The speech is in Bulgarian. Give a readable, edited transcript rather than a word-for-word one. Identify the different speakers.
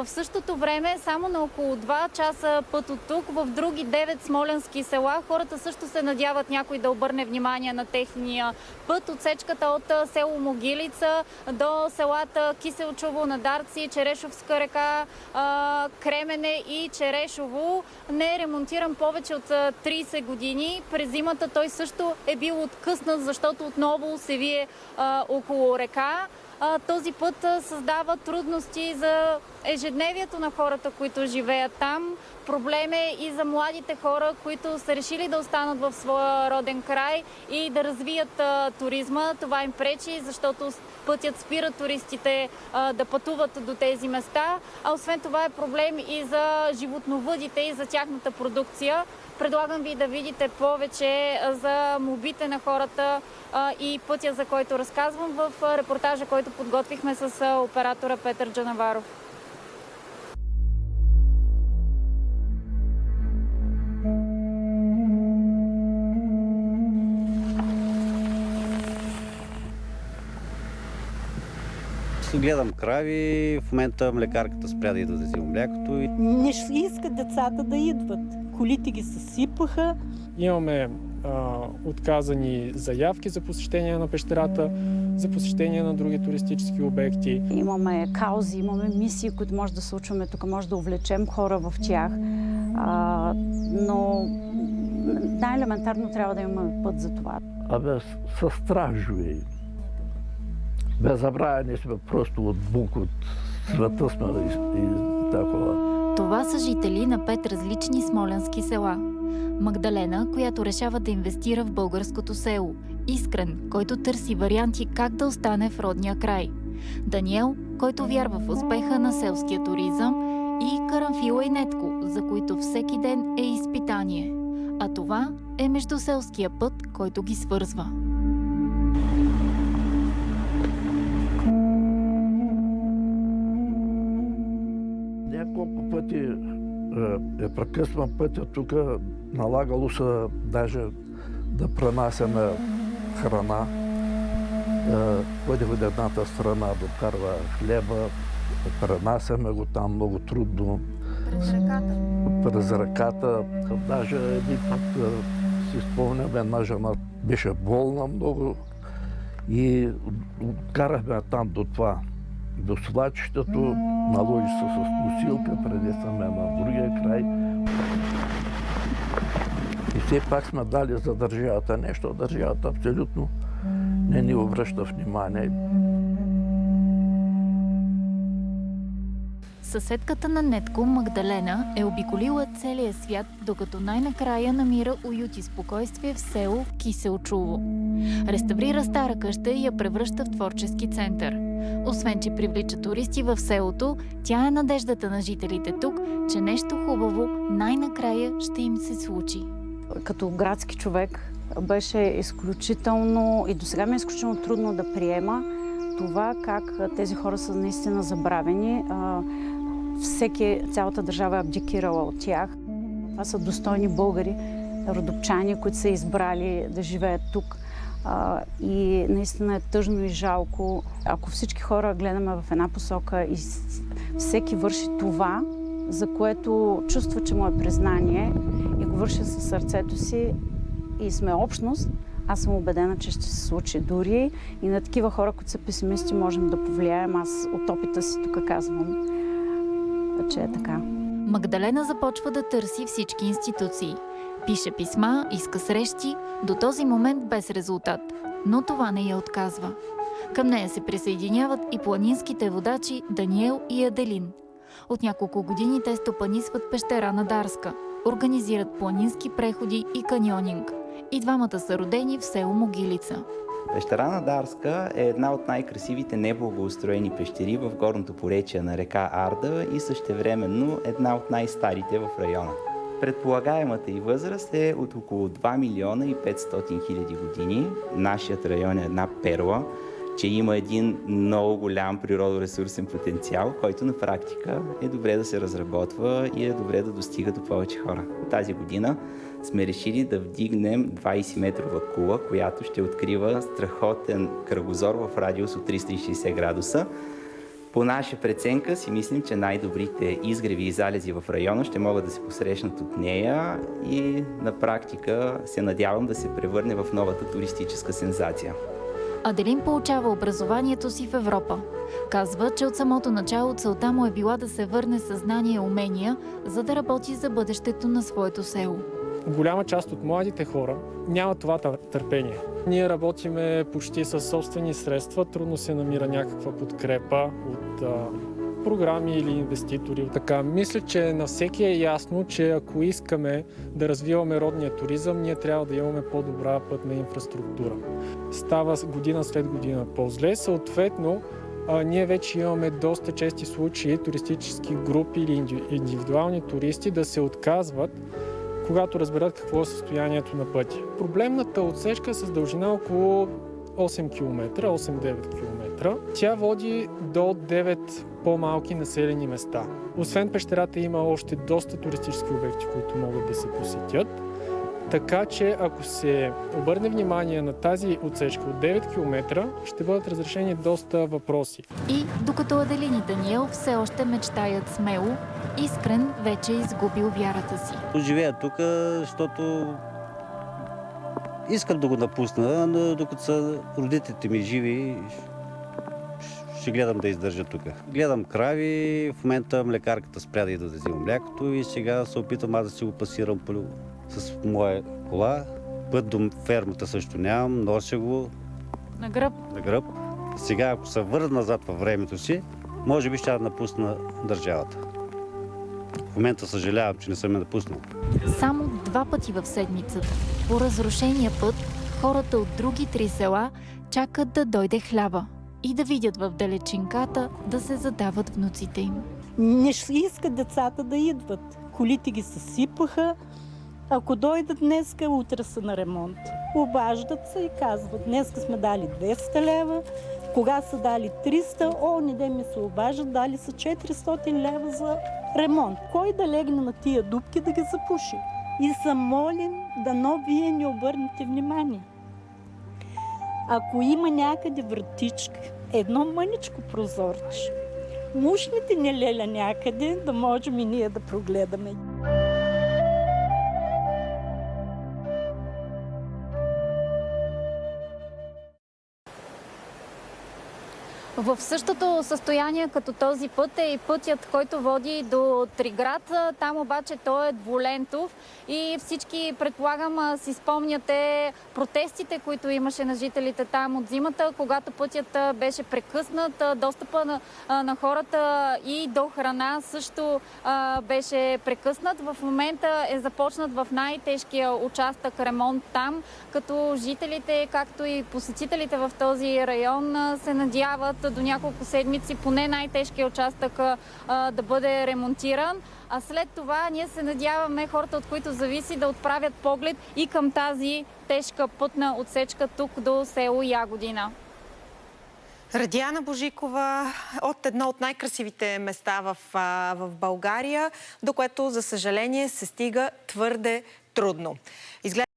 Speaker 1: В същото време, само на около 2 часа път от тук, в други 9 смолянски села, хората също се надяват някой да обърне внимание на техния път. Отсечката от село Могилица до селата Киселчово, Надарци, Черешовска река, Кремене и Черешово не е ремонтиран повече от 30 години. През зимата той също е бил откъснат, защото отново се вие около река. Този път създава трудности за ежедневието на хората, които живеят там. Проблем е и за младите хора, които са решили да останат в своя роден край и да развият туризма. Това им пречи, защото пътят спира туристите да пътуват до тези места. А освен това е проблем и за животновъдите и за тяхната продукция. Предлагам ви да видите повече за молбите на хората и пътя, за който разказвам в репортажа, който подготвихме с оператора Петър Джанаваров.
Speaker 2: Гледам крави, в момента млекарката спря да идва да взима млякото.
Speaker 3: Не искат децата да идват. Колите ги съсипаха.
Speaker 4: Имаме отказани заявки за посещение на пещерата, за посещение на други туристически обекти.
Speaker 3: Имаме каузи, имаме мисии, които може да случваме тук, може да увлечем хора в тях. Но най-елементарно трябва да имаме път за това.
Speaker 5: Абе, със страх живеем. Без забравя, ние сме просто от бук, от света сме и такова.
Speaker 1: Това са жители на 5 различни смолянски села. Магдалена, която решава да инвестира в българското село. Искрен, който търси варианти как да остане в родния край. Даниел, който вярва в успеха на селския туризъм. И Карамфила и Нетко, за които всеки ден е изпитание. А това е междуселския път, който ги свързва.
Speaker 5: Няколко пъти е прекъсван пътя тук, налагало се даже да пренасяме храна. Ходи от едната страна, докарва хлеба, пренасяме го там много трудно.
Speaker 1: През ръката?
Speaker 5: През ръката. Даже един път си спомням, една жена беше болна много и карахме там до това. До свлачището, наложи се с носилка, пренесаме на другия край. И все пак сме дали за държавата нещо, държавата абсолютно не ни обръща внимание.
Speaker 1: Съседката на Нетко, Магдалена, е обиколила целия свят, докато най-накрая намира уют и спокойствие в село Киселчово. Реставрира стара къща и я превръща в творчески център. Освен, че привлича туристи в селото, тя е надеждата на жителите тук, че нещо хубаво най-накрая ще им се случи.
Speaker 3: Като градски човек беше изключително и досега ми е изключително трудно да приема това как тези хора са наистина забравени. Цялата държава е абдикирала от тях. Това са достойни българи, родопчани, които са избрали да живеят тук. И наистина е тъжно и жалко. Ако всички хора гледаме в една посока и всеки върши това, за което чувства, че му е признание и го върши със сърцето си и сме общност, аз съм убедена, че ще се случи. Дори и на такива хора, които са песимисти, можем да повлияем. Аз от опита си тук казвам, че е така.
Speaker 1: Магдалена започва да търси всички институции. Пише писма, иска срещи, до този момент без резултат. Но това не я отказва. Към нея се присъединяват и планинските водачи Даниел и Аделин. От няколко години те стопанисват пещера Надарска, организират планински преходи и каньонинг. И двамата са родени в село Могилица.
Speaker 6: Пещера Надарска е една от най-красивите неблагоустроени пещери в горното поречие на река Арда и същевременно една от най-старите в района. Предполагаемата й възраст е от около 2 милиона и 500 хиляди години. Нашият район е една перла, че има един много голям природоресурсен потенциал, който на практика е добре да се разработва и е добре да достига до повече хора. Тази година сме решили да вдигнем 20-метрова кула, която ще открива страхотен кръгозор в радиус от 360 градуса, По наша преценка си мислим, че най-добрите изгреви и залези в района ще могат да се посрещнат от нея и на практика се надявам да се превърне в новата туристическа сензация.
Speaker 1: Аделин получава образованието си в Европа. Казва, че от самото начало целта му е била да се върне със знания и умения, за да работи за бъдещето на своето село.
Speaker 4: Голяма част от младите хора няма това търпение. Ние работиме почти със собствени средства, трудно се намира някаква подкрепа от програми или инвеститори. Така, мисля, че на всеки е ясно, че ако искаме да развиваме родния туризъм, ние трябва да имаме по-добра пътна инфраструктура. Става година след година по-зле, съответно ние вече имаме доста чести случаи туристически групи или индивидуални туристи да се отказват, когато разберат какво е състоянието на пътя. Проблемната отсечка е с дължина около 8 км, 8-9 км. Тя води до 9 по-малки населени места. Освен пещерата има още доста туристически обекти, които могат да се посетят. Така че ако се обърне внимание на тази отсечка от 9 км, ще бъдат разрешени доста въпроси.
Speaker 1: И докато Аделин и Даниел все още мечтаят смело, Искрен вече е изгубил вярата си.
Speaker 2: Живея тук, защото искам да го напусна, но докато са родителите ми живи, ще гледам да издържа тук. Гледам крави, в момента млекарката спря да ида да взима млякото и сега се опитам аз да си го пасирам с моя кола. Път до фермата също нямам, нося го
Speaker 1: На гръб.
Speaker 2: на гръб. Сега, ако се върна назад във времето си, може би ще да напусна държавата. В момента съжалявам, че не съм я напуснал.
Speaker 1: Само 2 пъти в седмицата. По разрушения път, хората от други 3 села чакат да дойде хляба и да видят в далечинката да се задават внуците им.
Speaker 7: Не искат децата да идват. Колите ги съсипаха. Ако дойдат днеска, утре са на ремонт. Обаждат се и казват, днеска сме дали 200 лева, кога са дали 300, не де ми се обаждат, дали са 400 лева за ремонт. Кой да легне на тия дупки да ги запуши? И се молим, дано вие не обърнете внимание. Ако има някъде вратичка, едно мъничко прозорче, мушните не леля някъде, да можем и ние да прогледаме.
Speaker 1: В същото състояние като този път е и пътят, който води до Триград. Там обаче той е двулентов и всички, предполагам, си спомняте протестите, които имаше на жителите там от зимата, когато пътят беше прекъснат. Достъпа на хората и до храна също беше прекъснат. В момента е започнат в най-тежкия участък ремонт там, като жителите, както и посетителите в този район се надяват до няколко седмици поне най-тежкия участък да бъде ремонтиран. А след това ние се надяваме хората, от които зависи, да отправят поглед и към тази тежка пътна отсечка тук до село Ягодина.
Speaker 8: Радиана Божикова от едно от най-красивите места в България, до което, за съжаление, се стига твърде трудно.